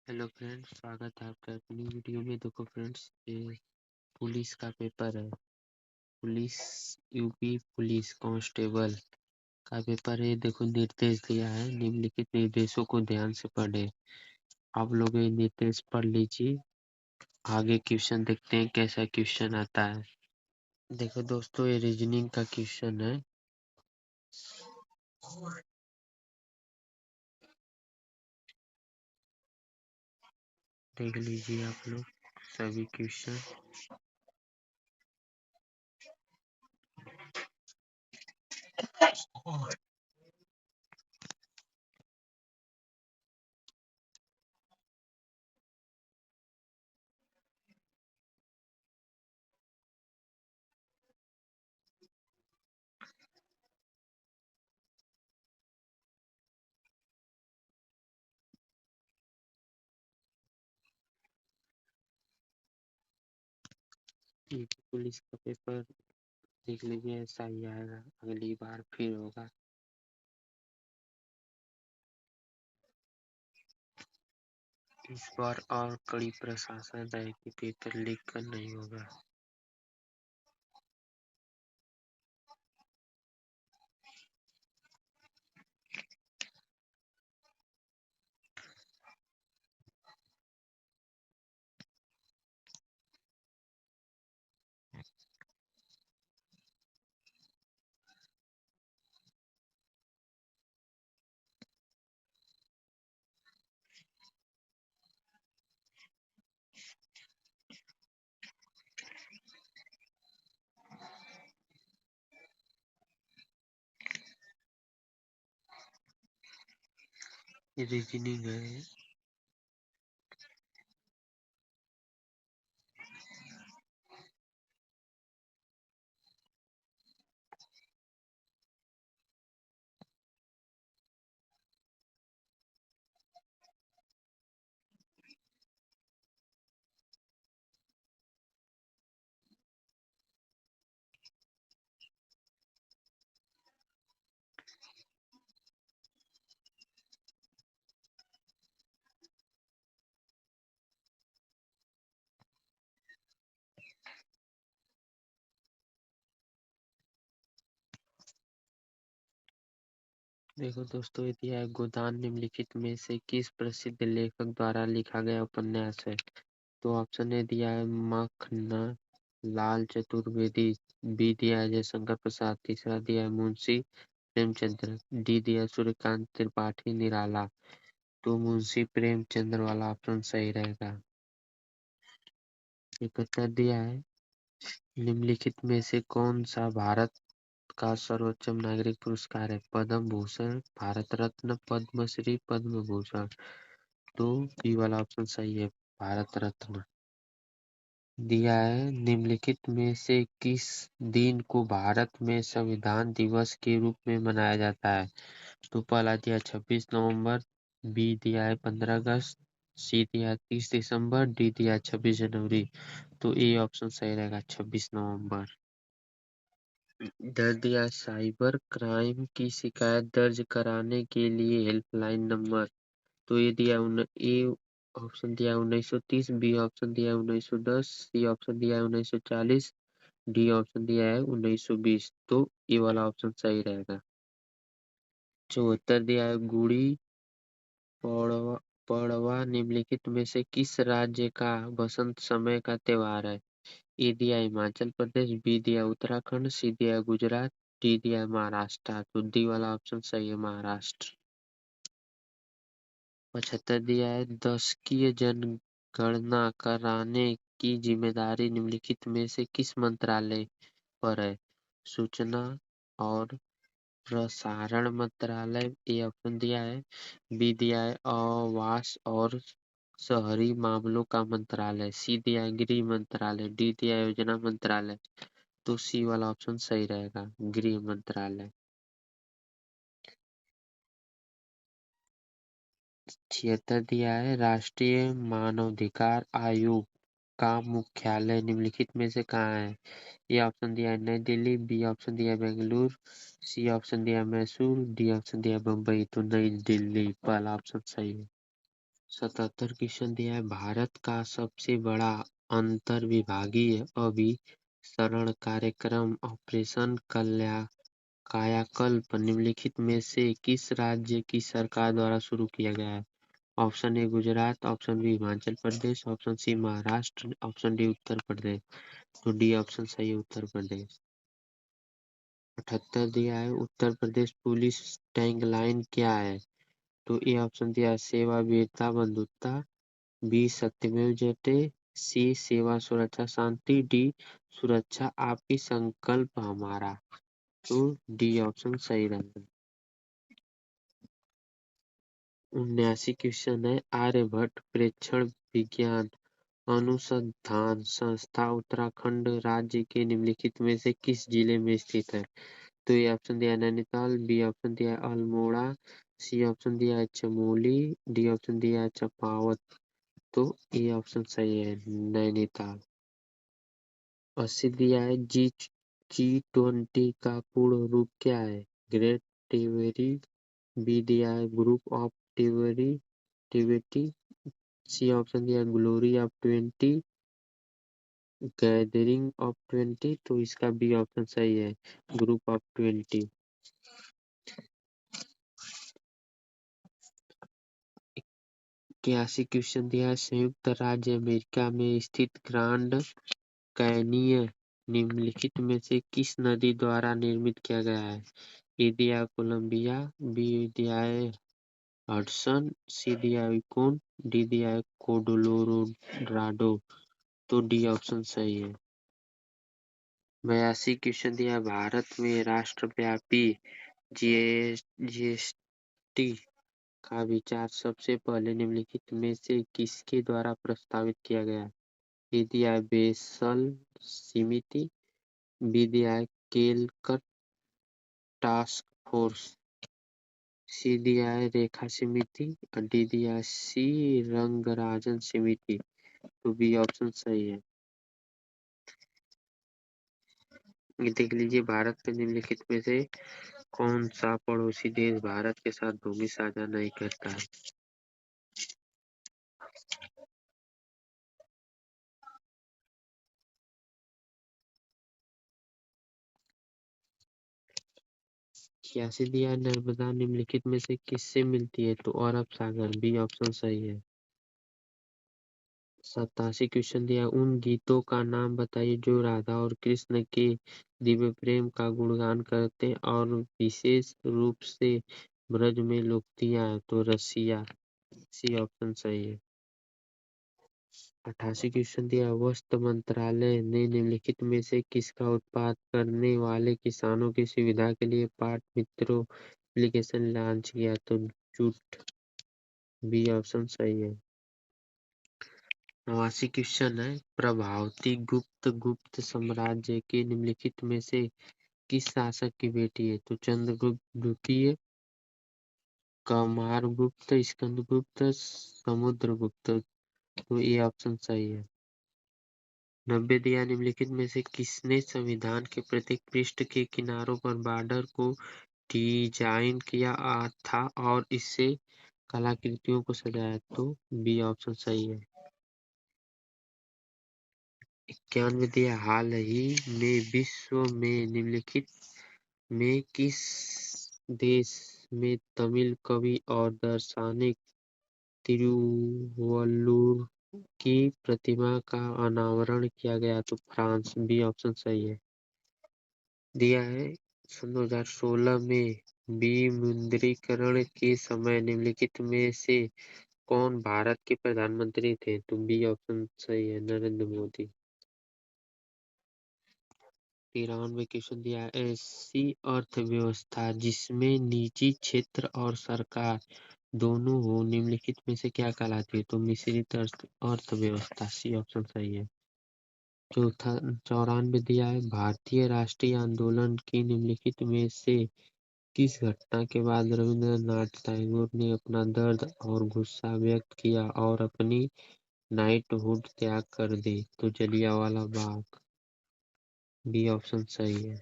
Hello friends, स्वागत है आपका अपनी वीडियो में। देखो फ्रेंड्स, ये पुलिस का पेपर है। पुलिस यूपी पुलिस कांस्टेबल का पेपर है। देखो निर्देश दिया है, निम्नलिखित निर्देशों को ध्यान से पढ़े। आप लोग ये निर्देश पढ़ लीजिए। आगे क्वेश्चन देखते हैं कैसा क्वेश्चन आता है। देखो दोस्तों, ये रीजनिंग का क्वेश्चन है। देख लीजिए आप लोग सभी क्वेश्चन। यूपी पुलिस का पेपर देख लीजिए, ऐसा ही आएगा। अगली बार फिर होगा। इस बार और कड़ी प्रशासन है कि पेपर लीक कर नहीं होगा। ये रीजनिंग है। देखो दोस्तों, यदि है गोदान निम्नलिखित में से किस प्रसिद्ध लेखक द्वारा लिखा गया उपन्यास है? तो ऑप्शन ए दिया है मखना लाल चतुर्वेदी, बी दिया है जयशंकर प्रसाद, तीसरा दिया है मुंशी प्रेमचंद्र, डी दिया है सूर्यकांत त्रिपाठी निराला। तो मुंशी प्रेमचंद्र वाला ऑप्शन सही रहेगा। एक उत्तर दिया है, निम्नलिखित में से कौन सा भारत का सर्वोच्च नागरिक पुरस्कार है? पद्म भूषण, भारत रत्न, पद्मश्री, पद्म भूषण। तो बी वाला ऑप्शन सही है, भारत रत्न। दिया है, निम्नलिखित में से किस दिन को भारत में संविधान दिवस के रूप में मनाया जाता है? तो पहला दिया 26 नवंबर, बी दिया है 15 अगस्त, सी दिया है 30 दिसंबर, डी दिया है 26 जनवरी। तो ए ऑप्शन सही रहेगा, 26 नवंबर। इधर दिया साइबर क्राइम की शिकायत दर्ज कराने के लिए हेल्पलाइन नंबर। तो ये दिया ए ऑप्शन दिया 1930, बी ऑप्शन दिया 1910, सी ऑप्शन दिया है 1940, डी ऑप्शन दिया है 1920। तो ये वाला ऑप्शन सही रहेगा। 74 दिया है गुड़ी पड़वा। पड़वा निम्नलिखित में से किस राज्य का बसंत समय का त्योहार है? ए दिया हिमाचल प्रदेश, बी दिया उत्तराखंड, सी दिया गुजरात, डी दिया महाराष्ट्र। तो डी वाला ऑप्शन सही है, महाराष्ट्र। 75 दिया है, दशकीय जनगणना कराने की जिम्मेदारी निम्नलिखित में से किस मंत्रालय पर है? सूचना और प्रसारण मंत्रालय, ए ऑप्शन दिया है, बी दिया है आवास और शहरी मामलों का मंत्रालय, सी दिया है गृह मंत्रालय, डी दिया है योजना मंत्रालय। तो सी वाला ऑप्शन सही रहेगा, गृह मंत्रालय। 76 दिया है, राष्ट्रीय मानवाधिकार आयोग का मुख्यालय निम्नलिखित में से कहाँ है? ए ऑप्शन दिया है नई दिल्ली, बी ऑप्शन दिया है बेंगलुरु, सी ऑप्शन दिया है मैसूर, डी ऑप्शन दिया है बम्बई। तो नई दिल्ली पहला ऑप्शन सही है। 77 क्वेश्चन दिया है। भारत का सबसे बड़ा अंतर्विभागीय अभिसरण कार्यक्रम ऑपरेशन कायाकल्प निम्नलिखित में से किस राज्य की सरकार द्वारा शुरू किया गया है? Option A Gujarat, option B Himachal Pradesh, option C Maharashtra, option D Uttar Pradesh. तो डी ऑप्शन सही है, उत्तर प्रदेश। 78 दिया है। उत्तर प्रदेश पुलिस टैगलाइन क्या है? तो ए ऑप्शन दिया है सेवा वीरता बंधुता, बी सत्यमेव जयते, सी सेवा सुरक्षा शांति, डी सुरक्षा आपकी संकल्प हमारा। तो डी ऑप्शन सही रहेगा। 79 क्वेश्चन है। आर्यभट्ट प्रेक्षण विज्ञान अनुसंधान संस्था उत्तराखंड राज्य के निम्नलिखित में से किस जिले में स्थित है? तो ये ऑप्शन दिया है नैनीताल, बी ऑप्शन दिया है अल्मोड़ा, सी ऑप्शन दिया है चमोली, डी ऑप्शन दिया है चंपावत। तो ये ऑप्शन सही है, नैनीताल। 80 दिया है। G20 का पूर्ण रूप क्या है? ग्रेट टिबेरी, बी दिया है ग्रुप ऑफ टिबेटी, सी ऑप्शन दिया है ग्लोरी ऑफ 20, गैदरिंग ऑफ 20। तो इसका बी ऑप्शन सही है, ग्रुप ऑफ 20। 81 क्वेश्चन दिया है। संयुक्त राज्य अमेरिका में स्थित ग्रांड कैनियन निम्नलिखित में से किस नदी द्वारा निर्मित किया गया है? ए दिया है कोलंबिया, बी दिया है हडसन, सी दिया है इकोन, डी दिया है कोलोराडो। तो डी ऑप्शन सही है। 82 क्वेश्चन दिया है। भारत में राष्ट्रव्यापी जीएसटी का विचार सबसे पहले निम्नलिखित में से किसके द्वारा प्रस्तावित किया गया? ए दिया है बेसल समिति, बी दिया है केलकट टास्क फोर्स, सी दिया है रेखा समिति और डी दिया है सी रंगराजन समिति। तो बी ऑप्शन सही है। ये देख लीजिए, भारत के निम्नलिखित में से कौन सा पड़ोसी देश भारत के साथ भूमि साझा नहीं करता है? 81 दिया है। नर्मदा निम्नलिखित में से किससे मिलती है? तो अरब सागर, बी ऑप्शन सही है। 87 क्वेश्चन दिया है। उन गीतों का नाम बताइए जो राधा और कृष्ण के दिव्य प्रेम का गुणगान करते हैं और विशेष रूप से ब्रज में लोकप्रिय है। तो रसिया, सी ऑप्शन सही है। 88 क्वेश्चन दिया है। वस्त्र मंत्रालय ने निम्नलिखित में से किसका उत्पादन करने वाले किसानों की सुविधा के लिए पाट मित्रों एप्लीकेशन लॉन्च किया? तो जूट, बी ऑप्शन सही है। 89 क्वेश्चन है। प्रभावती गुप्त गुप्त साम्राज्य के निम्नलिखित में से किस शासक की बेटी है? तो चंद्रगुप्त द्वितीय, कुमारगुप्त, स्कंदगुप्त, समुद्रगुप्त। तो ये ऑप्शन सही है। 90 दिया। निम्नलिखित में से किसने संविधान के प्रत्येक पृष्ठ के किनारों पर बॉर्डर को डिजाइन किया था और इससे कलाकृतियों को सजाया? तो बी ऑप्शन सही है। 91 दिया। हाल ही में विश्व में निम्नलिखित में किस देश में तमिल कवि और दार्शनिक तिरुवल्लुवर की प्रतिमा का अनावरण किया गया? तो फ्रांस, बी ऑप्शन सही है। दिया है। सन 2016 में विमुद्रीकरण के समय निम्नलिखित में से कौन भारत के प्रधानमंत्री थे? तो बी ऑप्शन सही है, नरेंद्र मोदी। 93 क्वेश्चन दिया है। ऐसी अर्थव्यवस्था जिसमें निजी क्षेत्र और सरकार दोनों हो निम्नलिखित में से क्या कहलाती है? तो मिश्रित अर्थव्यवस्था, सी ऑप्शन सही है। 94 दिया है। भारतीय राष्ट्रीय आंदोलन की निम्नलिखित में से किस घटना के बाद रविंद्रनाथ टैगोर ने अपना दर्द और गुस्सा व्यक्त किया और अपनी नाइटहुड त्याग कर दी? तो जलियांवाला बाग, बी ऑप्शन सही है।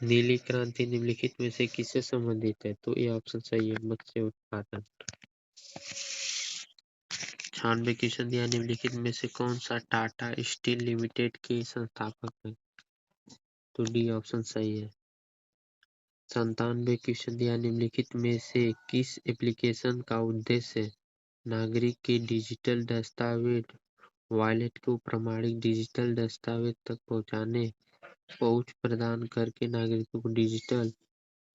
नीली क्रांति निम्नलिखित में से किससे संबंधित है? तो ये ऑप्शन सही है, मत्स्य उत्पादन। 96 क्वेश्चन दिया, निम्नलिखित में से कौन सा टाटा स्टील लिमिटेड के संस्थापक है? तो डी ऑप्शन सही है। 97 क्वेश्चन दिया, निम्नलिखित में से किस एप्लीकेशन का उद्देश्य नागरिक के डिजिटल दस्तावेज वॉलेट को प्रमाणिक डिजिटल दस्तावेज तक पहुंच प्रदान करके नागरिकों को डिजिटल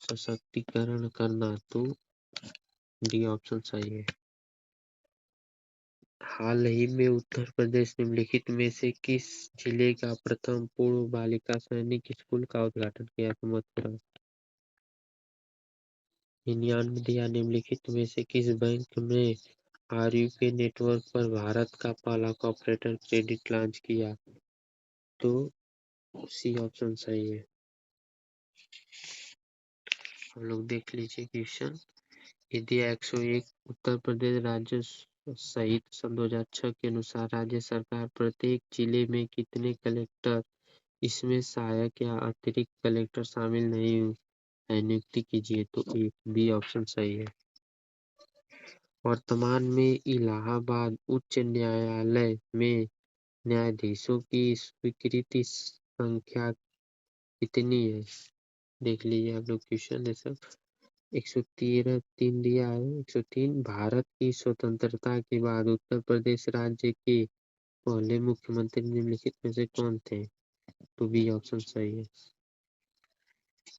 सशक्तिकरण करना? तो डी ऑप्शन सही है। हाल ही में उत्तर प्रदेश निम्नलिखित में से किस जिले का प्रथम पूर्व बालिका सैनिक स्कूल का उद्घाटन किया? तो मथुरा। 99 दिया, निम्नलिखित में से किस बैंक में आरयूपी नेटवर्क पर भारत का पहला कॉर्पोरेट क्रेडिट लॉन्च किया? तो सी ऑप्शन सही है। हम लोग देख लीजिए क्वेश्चन। यदि 101 उत्तर प्रदेश राज्य सहित सन 2006 के अनुसार राज्य सरकार प्रत्येक जिले में कितने कलेक्टर, इसमें सहायक या अतिरिक्त कलेक्टर शामिल नहीं है, नियुक्ति कीजिए? तो एक बी ऑप्शन सही है। वर्तमान में इलाहाबाद उच्च न्यायालय में न्यायाधीशों की स्वीकृति संख्या कितनी है? देख लीजिए आप लोग क्वेश्चन है सब। 113 3 दिया है। 103 भारत की स्वतंत्रता के बाद उत्तर प्रदेश राज्य के पहले मुख्यमंत्री निम्नलिखित में से कौन थे? तो बी ऑप्शन सही है।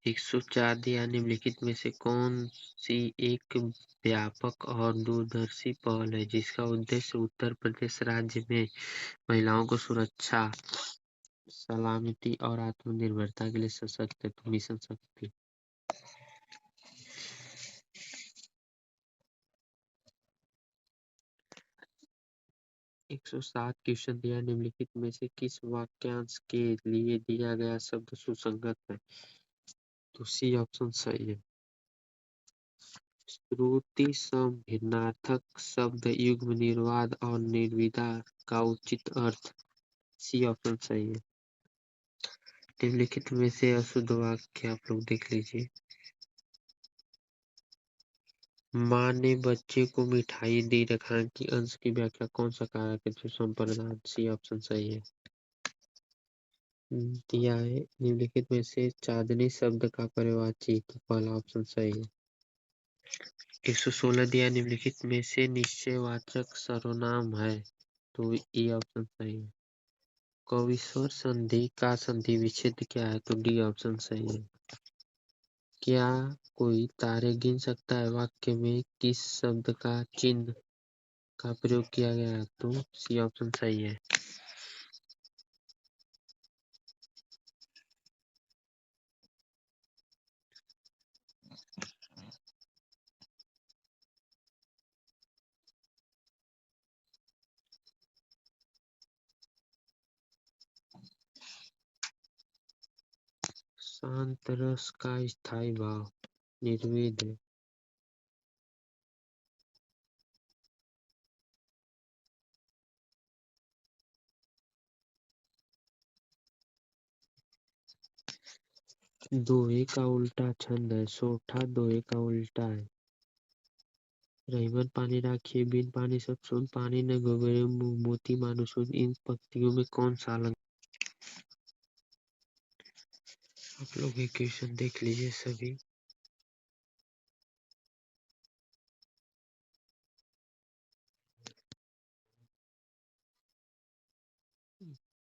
104 दिया, निम्नलिखित में से कौन सी एक व्यापक और दूरदर्शी पहल है जिसका उद्देश्य उत्तर प्रदेश राज्य में महिलाओं को सुरक्षा, सलामती और आत्मनिर्भरता के लिए सशक्त है? तो मिशन शक्ति। 107 क्वेश्चन दिया, निम्नलिखित में से किस वाक्यांश के लिए दिया गया शब्द सुसंगत है? तो सी ऑप्शन सही है। श्रुति सम भिन्नार्थक शब्द युग्म निर्वाद और निर्विदा का उचित अर्थ? सी ऑप्शन सही है। निम्नलिखित में से अशुद्ध वाक्य आप लोग देख लीजिए। माँ ने बच्चे को मिठाई दी, रेखांकित अंश की व्याख्या कौन सा कारक है? तो संप्रदान। सी ऑप्शन सही है। दिया है, निम्नलिखित में से चांदनी शब्द का पर्यायवाची? तो पहला ऑप्शन सही है। 116 दिया, निम्नलिखित में से निश्चयवाचक सर्वनाम है? तो ए ऑप्शन सही है। कविश्वर संधि का संधि विच्छेद क्या है? तो डी ऑप्शन सही है। क्या कोई तारे गिन सकता है वाक्य में किस शब्द का चिन्ह का प्रयोग किया गया है? तो सी ऑप्शन सही है। शांत रस का स्थायी भाव निर्वेद है। दोहे का उल्टा छंद है। सोठा दोहे का उल्टा है। रहीमन पानी राखिए, बिन पानी सब सून, पानी न गोबरे मुँह मोती मानुषों। इन पंक्तियों में कौन सा अलंकार? आप लोग ये क्वेश्चन देख लीजिए सभी।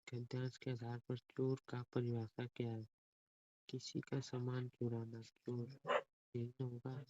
गद्यांश के आधार पर चोर का परिभाषा क्या है? किसी का सामान चुराना चोर, यही ना होगा।